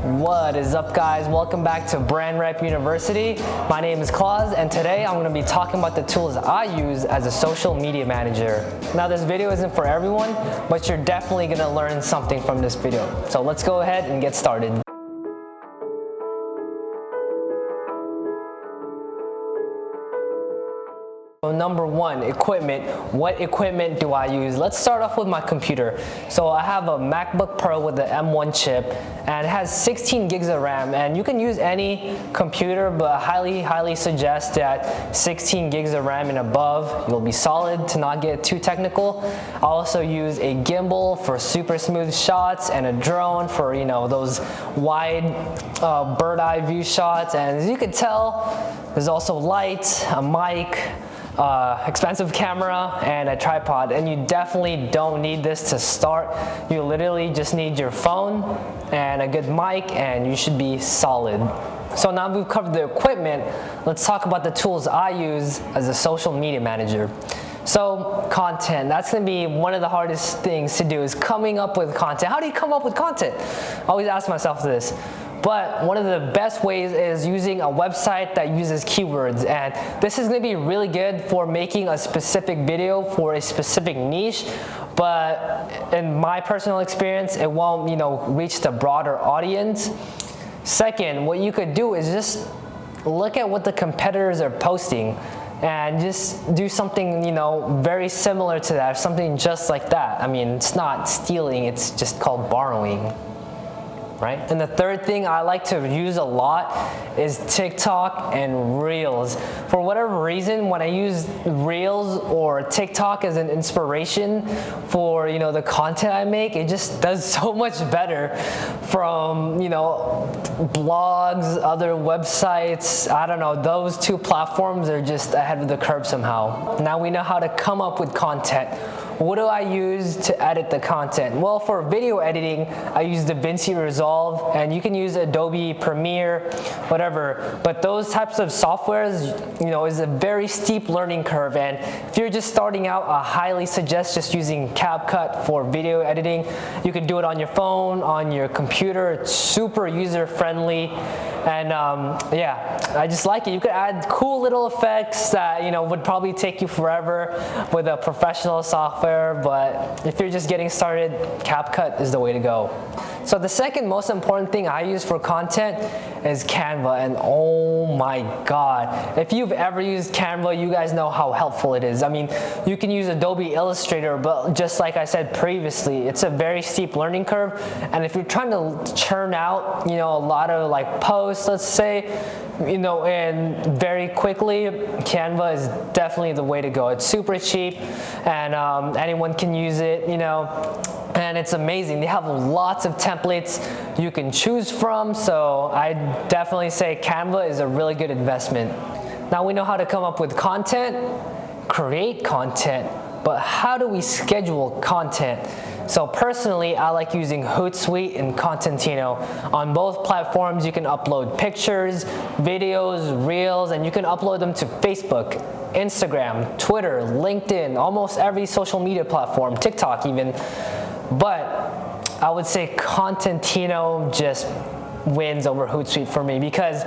What is up, guys? Welcome back to Brand Rep University. My name is Claus, and today I'm going to be talking about the tools I use as a social media manager. Now, this video isn't for everyone, but you're definitely going to learn something from this video. So let's go ahead and get started. So number one, equipment. What equipment do I use? Let's start off with my computer. So I have a MacBook Pro with the M1 chip, and it has 16 gigs of RAM, and you can use any computer, but I highly suggest that 16 gigs of RAM and above. You'll be solid to not get too technical. I also use a gimbal for super smooth shots and a drone for, those wide bird eye view shots. And as you can tell, there's also light, a mic, expensive camera, and a tripod, and you definitely don't need this to start. You literally just need your phone and a good mic, and you should be solid. So now we've covered the equipment, let's talk about the tools I use as a social media manager. So content, that's gonna be one of the hardest things to do, is coming up with content. How do you come up with content? I always ask myself this. But one of the best ways is using a website that uses keywords, and this is going to be really good for making a specific video for a specific niche, but in my personal experience, it won't, reach the broader audience. Second, what you could do is just look at what the competitors are posting and just do something, very similar to that, something just like that. I mean, it's not stealing, it's just called borrowing. Right? And the third thing I like to use a lot is TikTok and Reels. For whatever reason, when I use Reels or TikTok as an inspiration for the content I make, it just does so much better from blogs, other websites. I don't know, those two platforms are just ahead of the curve somehow. Now we know how to come up with content. What do I use to edit the content? Well, for video editing, I use DaVinci Resolve, and you can use Adobe Premiere, whatever. But those types of softwares, is a very steep learning curve. And if you're just starting out, I highly suggest just using CapCut for video editing. You can do it on your phone, on your computer. It's super user-friendly. And yeah, I just like it. You could add cool little effects that would probably take you forever with a professional software, but if you're just getting started, CapCut is the way to go. So the second most important thing I use for content is Canva, and oh my god, if you've ever used Canva, you guys know how helpful it is. I mean, you can use Adobe Illustrator, but just like I said previously, it's a very steep learning curve, and if you're trying to churn out a lot of posts, let's say, and very quickly, Canva is definitely the way to go. It's super cheap, and anyone can use it, and it's amazing. They have lots of templates you can choose from, so I definitely say Canva is a really good investment. Now we know how to come up with content, create content, but how do we schedule content? So personally, I like using Hootsuite and Contentino. On both platforms, you can upload pictures, videos, reels, and you can upload them to Facebook, Instagram, Twitter, LinkedIn, almost every social media platform, TikTok even. But I would say Contentino just wins over Hootsuite for me, because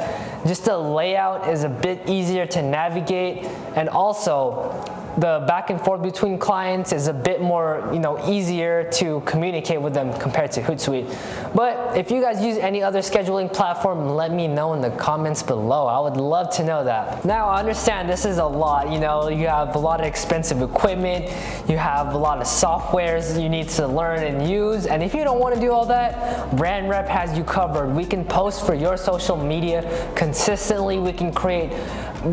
just the layout is a bit easier to navigate, and also the back and forth between clients is a bit more, easier to communicate with them compared to Hootsuite. But if you guys use any other scheduling platform, let me know in the comments below. I would love to know that. Now, I understand this is a lot, you have a lot of expensive equipment, you have a lot of softwares you need to learn and use, and if you don't want to do all that, Brand Rep has you covered. We can post for your social media consistently, we can create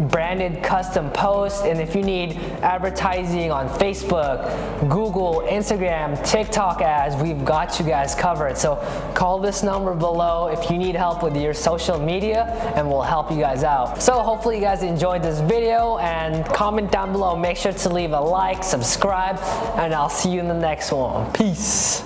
branded custom posts, and if you need advertising on Facebook, Google, Instagram, TikTok ads, we've got you guys covered. So call this number below if you need help with your social media, and we'll help you guys out. So hopefully you guys enjoyed this video, and comment down below. Make sure to leave a like, subscribe, and I'll see you in the next one. Peace.